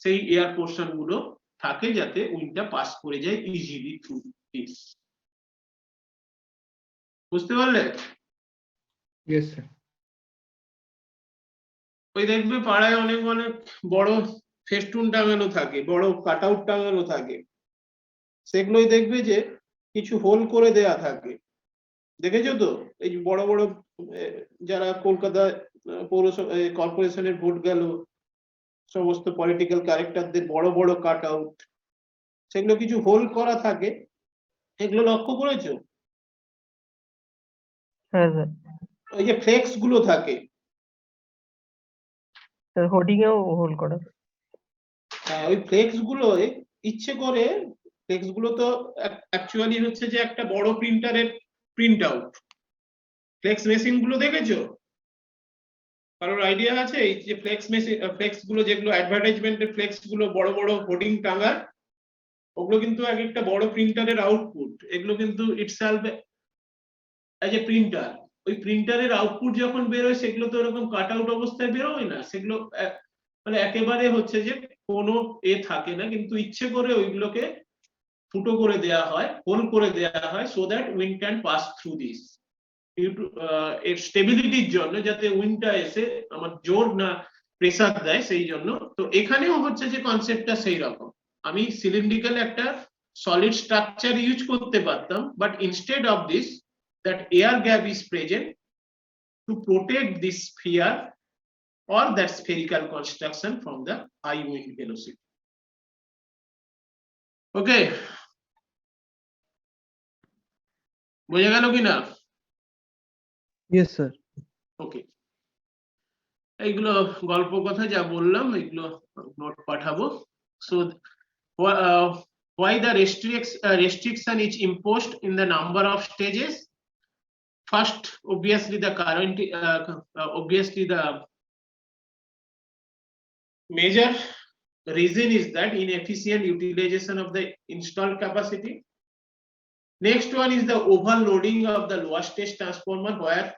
সেই air portion গুলো থাকে যাতে উইন্ডটা pass করে যায় ইজিলি থ্রু দিস। বুঝতে পারলে? Yes sir. ওই দেখবে পাড়ায় অনেক অনেক বড় ফেস্টুন টাঙানো থাকে, বড় কাট আউট টাঙানো থাকে, সেগুলোই দেখবে যে কিছু হোল করে দেয়া থাকে, দেখেছো তো? এই বড় বড় যারা কলকাতা পৌরসভা কর্পোরেশনের ভোট গেল, সমস্ত পলিটিক্যাল ক্যারেক্টারদের বড় বড় কাট আউট, সেগুলো কিছু হোল করা থাকে, এগুলো লক্ষ্য করেছো? হ্যাঁ স্যার, ওই যে ফ্লেক্স গুলো থাকে, স্যার হোর্ডিং এও হোল্ড করা। হ্যাঁ, ওই ফ্লেক্স গুলো ইচ্ছে করে, ফ্লেক্স গুলো তো অ্যাকচুয়ালি হচ্ছে যে একটা বড় প্রিন্টারের প্রিন্ট আউট। ফ্লেক্স মেশিন গুলো দেখেছো? কারোর আইডিয়া আছে এই যে ফ্লেক্স মেশিন, ফ্লেক্স গুলো যেগুলো অ্যাডভার্টাইজমেন্টের ফ্লেক্স গুলো বড় বড় হোর্ডিং টাঙার, ওগুলো কিন্তু এক একটা বড় প্রিন্টারের আউটপুট। এগুলো কিন্তু ইটসেলফ এজ এ প্রিন্টার। ওই প্রিন্টারের আউটপুট যখন বেরোয়, সেগুলো তো এরকম কাট আউট অবস্থায় বেরোয় না, সেগুলো মানে একেবারে হচ্ছে যে কোনো থাকে না, কিন্তু ইচ্ছে করে ওইগুলোকে ফুটো করে দেয়া হয়, হোল করে দেয়া হয়, so that wind can pass through this, এর স্টেবিলিটির জন্য, যাতে উইন্ডটা এসে আমার জোর না প্রেসার দেয়, সেই জন্য। তো এখানেও হচ্ছে যে কনসেপ্টটা সেই রকম, আমি সিলিন্ড্রিক্যাল একটা সলিড স্ট্রাকচার ইউজ করতে পারতাম, but instead of this that air gap is present to protect this sphere or that spherical construction from the high wind velocity. Okay, বোঝা গেল কিনা? Yes sir. ওকে, এইগুলো গল্প কথা যা বললাম, এগুলো নোট পাঠাবো। So why the restriction is imposed in the number of stages? First, obviously the current, obviously the major reason is that inefficient utilization of the installed capacity. Next one is the overloading of the lower stage transformer, where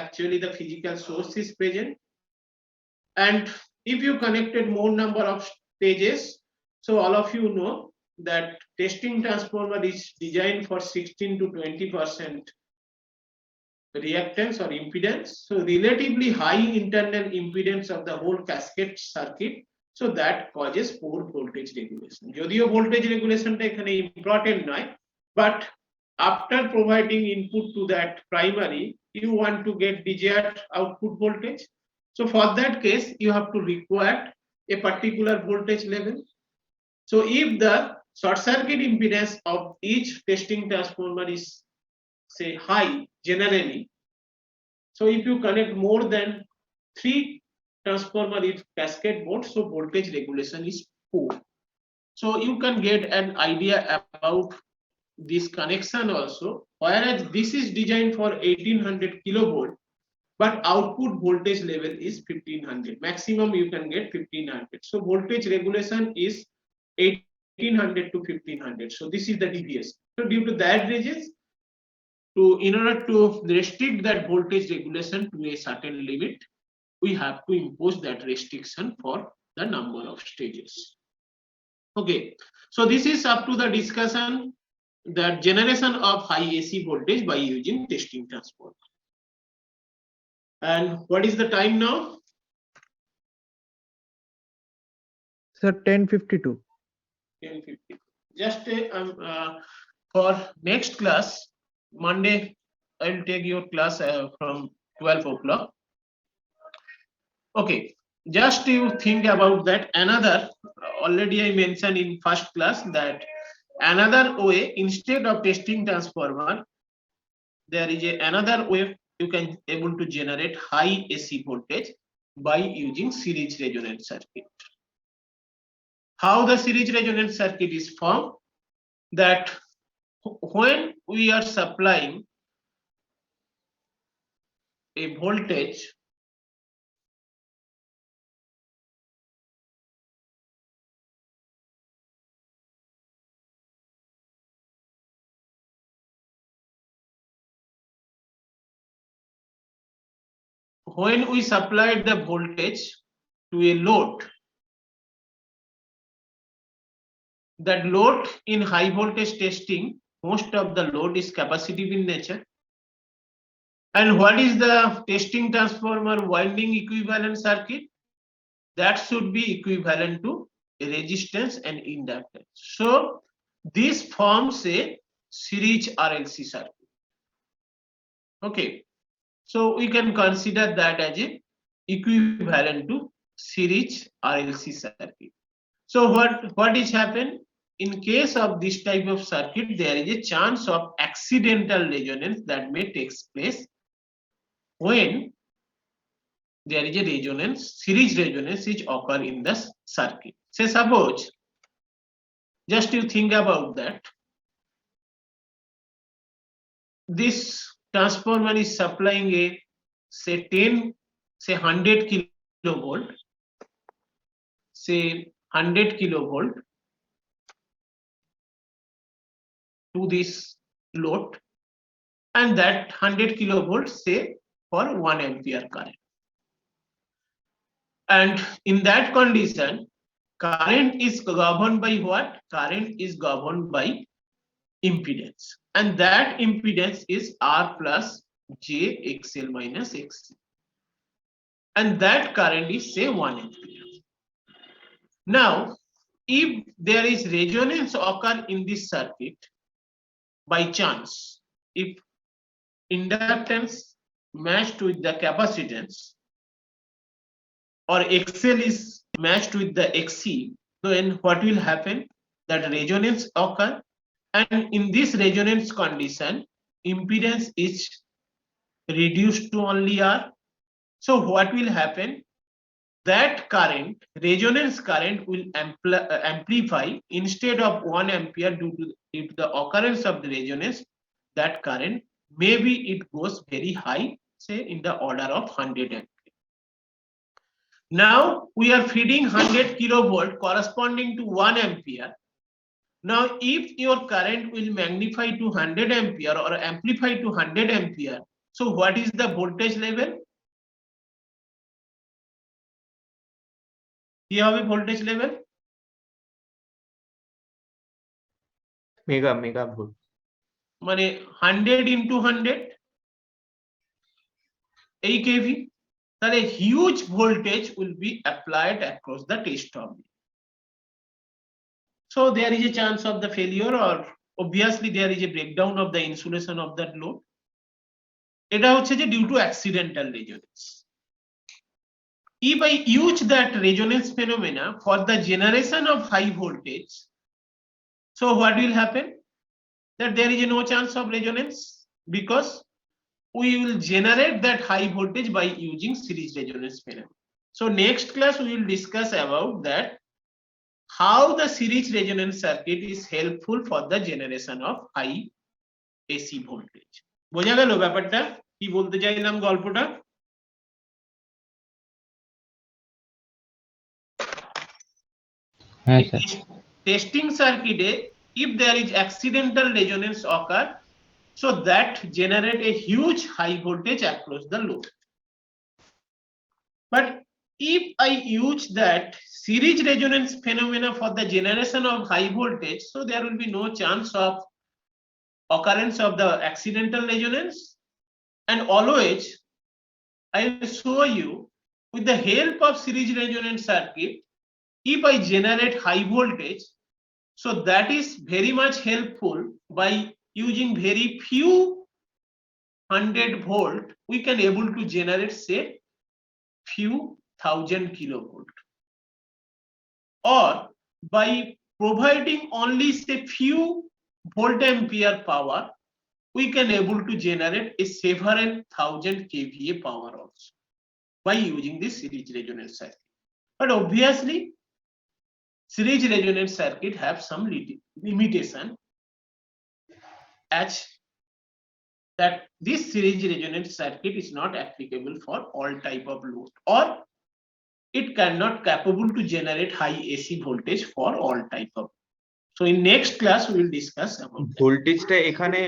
actually the physical source is present. And if you connected more number of stages, so all of you know that testing transformer is designed for 16 to 20% reactance or impedance, so relatively high internal impedance of the whole cascade circuit, so that causes poor voltage regulation. যদিও voltage regulation টা এখানে important নয়, but after providing input to that primary, you want to get desired output voltage. So for that case, you have to require a particular voltage level. So if the short circuit impedance of each testing transformer is say high generally, so if you connect more than 3 transformer in cascade mode, so voltage regulation is poor. So you can get an idea about this connection also whereas this is designed for 1800 kilovolt, but output voltage level is 1500. Maximum you can get 1500. So voltage regulation is 1800 to 1500. So this is the deviation. So due to that reasons, in order to restrict that voltage regulation to a certain limit, we have to impose that restriction for the number of stages. Okay, so this is up to the discussion that generation of high AC voltage by using testing transformer. And what is the time now? Sir, 10:52. 10:50. Just for next class, Monday, I will take your class from 12 o'clock. Okay, just you think about that. Another, already I mentioned in first class that another way, instead of testing transformer, there is another way you can able to generate high AC voltage by using series resonance circuit. How the series resonance circuit is formed? That when we are supplying a voltage when we supplied the voltage to a load, that load in high voltage testing, most of the load is capacitive in nature. And what is the testing transformer winding equivalent circuit? That should be equivalent to resistance and inductance. So this forms a series RLC circuit. Okay, so we can consider that as a equivalent to series RLC circuit. So what is happened? In case of this type of circuit, there is a chance of accidental resonance that may take place when there is a resonance, series resonance which occur in the circuit. Say suppose, just you think about that, this transformer is supplying a say 100 kilovolt, say 100 kilovolt to this load, and that 100 kilovolt say for 1 ampere current. And in that condition, current is governed by what? Current is governed by impedance, and that impedance is R plus J XL minus XC, and that current is say 1 ampere. Now, if there is resonance occur in this circuit by chance, if inductance matched with the capacitance or XL is matched with the XC, then what will happen? That resonance occur, and in this resonance condition, impedance is reduced to only R. So what will happen? That current, resonance current, will amplify. Instead of 1 ampere due to the occurrence of the resonance, that current maybe it goes very high, say in the order of 100 ampere. Now we are feeding 100 kilovolt corresponding to 1 ampere. Now if your current will magnify to 100 ampere or amplify to 100 ampere, so what is the voltage level? কি হবে voltage level? Mega volt, মানে 100 into 100 এই kV, তাহলে huge voltage will be applied across the test tube. So there is a chance of the failure, or obviously there is a breakdown of the insulation of that load. এটা হচ্ছে যে due to accidental resonance. If I use that resonance phenomena for the generation of high voltage, so what will happen? That there is no chance of resonance, because we will generate that high voltage by using series resonance phenomena. So next class we will discuss about that, how the series resonance circuit is helpful for the generation of high AC voltage. বোঝা গেল ব্যাপারটা কি বলতে চাইলাম গল্পটা? হ্যাঁ sir. Testing circuit, if there is accidental resonance occur, so that generate a huge high voltage across the load. But if I use that series resonance phenomena for the generation of high voltage, so there will be no chance of occurrence of the accidental resonance. And always I will show you with the help of series resonance circuit, if I generate high voltage, so that is very much helpful. By using very few 100 volt, we can able to generate say few 1000 kilovolt, or by providing only say few volt ampere power, we can able to generate a several 1000 kVA power also by using this series resonance circuit. But obviously series resonance circuit have some limitation, as that this series resonance circuit is not applicable for all type of load, or it cannot capable to generate high AC voltage for all type of. So in next class we will discuss about that. ভোল্টেজটা এখানে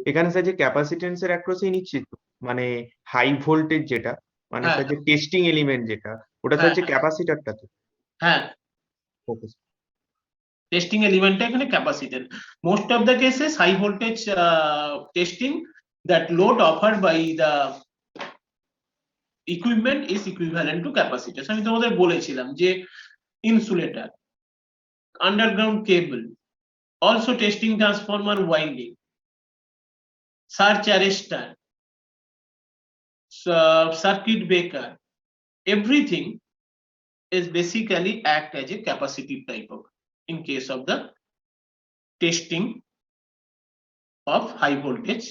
এখানে sir যে ক্যাপাসিটেন্সের অ্যাক্রসেই নিচ্ছি তো, মানে high voltage যেটা, মানে হ্যাঁ। স্যার যে টেস্টিং এলিমেন্ট যেটা, ওটা স্যার যে হ্যাঁ। ক্যাপাসিটরটা তো। হ্যাঁ, ওকে। testing element এখানে capacitance. Most of the cases high voltage testing, that load offered by the equipment is equivalent to capacitance. আমি তোমাদের বলেছিলাম যে insulator, underground cable, also testing transformer winding, surge arrestor, circuit breaker, everything is basically act as a capacitive type of in case of the testing of high voltage.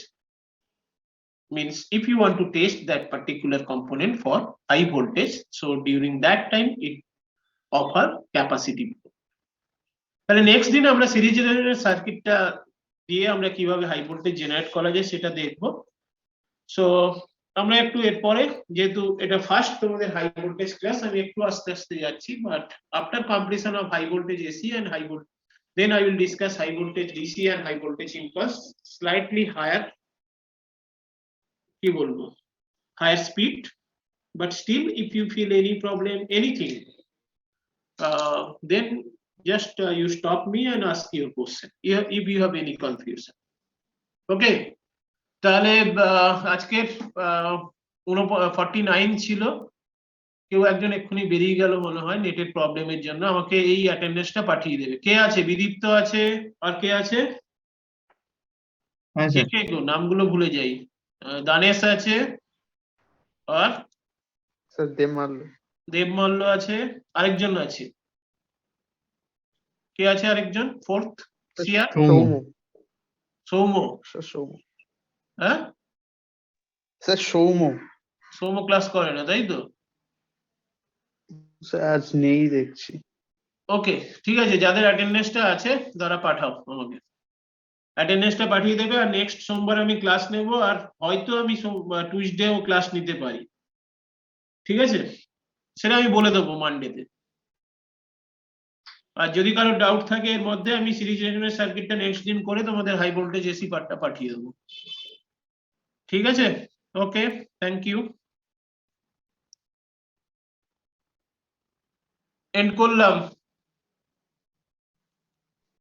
Means if you want to test that particular component for high voltage, so during that time it offer capacitive. তাহলে next দিন আমরা series সার্কিটটা দিয়ে আমরা কিভাবে high voltage generate করা যায় সেটা দেখবো। সো আমরা একটু এরপরে, যেহেতু এটা ফার্স্ট তোমাদের হাই ভোল্টেজ ক্লাস, আমি একটু আস্তে আস্তে যাচ্ছি, but after completion of high voltage AC and high voltage, then I will discuss high voltage DC and high voltage impulse, slightly higher, কি বলবো, higher speed, but still if you feel any problem, anything, then just you stop me and ask your question if you have any confusion. Okay, তাহলে আজকের 49 ছিল, কেউ একজন এক্ষুনি বেরিয়ে গেল মনে হয় নেটের প্রবলেমের জন্য, আমাকে এই অ্যাটেন্ডেন্সটা পাঠিয়ে দেবে। কে আছে? বিদীপ্ত আছে, আর কে আছে? হ্যাঁ স্যার। কে গো, নামগুলো ভুলে যাই। দানেশ আছে, আর স্যার দেবমল্ল আছে, আরেকজন আছে, কে আছে আরেকজন? ফোর্থ সিয়ার সৌম্য। হ্যাঁ স্যার সৌম্য সৌম্য ক্লাস করে না, তাই তো? স্যার আজ নেই দেখছি। ওকে, ঠিক আছে, যাদের অ্যাটেন্ডেন্সটা আছে তারা পাঠাও আমাকে, অ্যাটেন্ডেন্সটা পাঠিয়ে দেবে। আর নেক্সট সোমবার আমি ক্লাস নেব, আর হয়তো আমি টুইসডেও ক্লাস নিতে পারি, ঠিক আছে? সেটা আমি বলে দেবো মানডেতে। আর যদি কারো ডাউট থাকে এর মধ্যে, আমি সিরিজ রেজোনেন্স সার্কিটটা নেক্সট দিন করে তোমাদের হাই ভোল্টেজ এসি পার্টটা পাঠিয়ে দেবো, ঠিক আছে? ওকে, থ্যাংক ইউ, এন্ড করলাম।